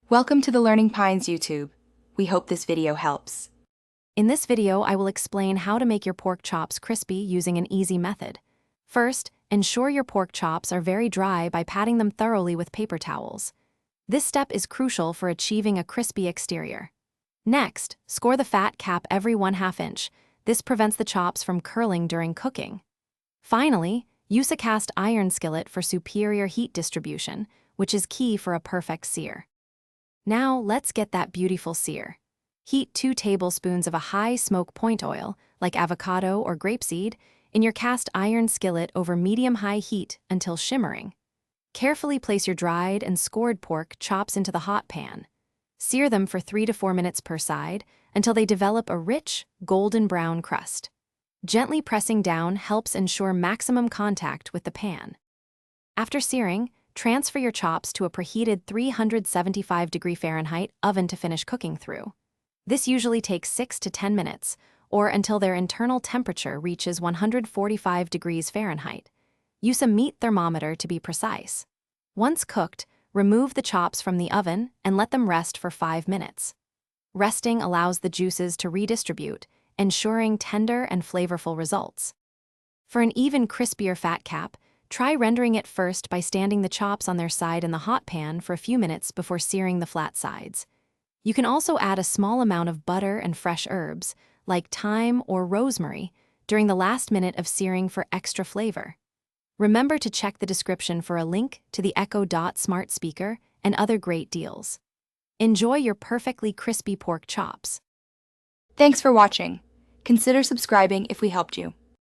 Welcome to the Learning Pines YouTube. We hope this video helps. In this video, I will explain how to make your pork chops crispy using an easy method. First, ensure your pork chops are very dry by patting them thoroughly with paper towels. This step is crucial for achieving a crispy exterior. Next, score the fat cap every 1/2 inch. This prevents the chops from curling during cooking. Finally, use a cast iron skillet for superior heat distribution, which is key for a perfect sear. Now, let's get that beautiful sear. Heat 2 tablespoons of a high smoke point oil, like avocado or grapeseed, in your cast iron skillet over medium-high heat until shimmering. Carefully place your dried and scored pork chops into the hot pan. Sear them for 3 to 4 minutes per side until they develop a rich, golden brown crust. Gently pressing down helps ensure maximum contact with the pan. After searing, transfer your chops to a preheated 375° Fahrenheit oven to finish cooking through. This usually takes 6 to 10 minutes, or until their internal temperature reaches 145° Fahrenheit. Use a meat thermometer to be precise. Once cooked, remove the chops from the oven and let them rest for 5 minutes. Resting allows the juices to redistribute, ensuring tender and flavorful results. For an even crispier fat cap, try rendering it first by standing the chops on their side in the hot pan for a few minutes before searing the flat sides. You can also add a small amount of butter and fresh herbs, like thyme or rosemary, during the last minute of searing for extra flavor. Remember to check the description for a link to the Echo Dot smart speaker and other great deals. Enjoy your perfectly crispy pork chops. Thanks for watching. Consider subscribing if we helped you.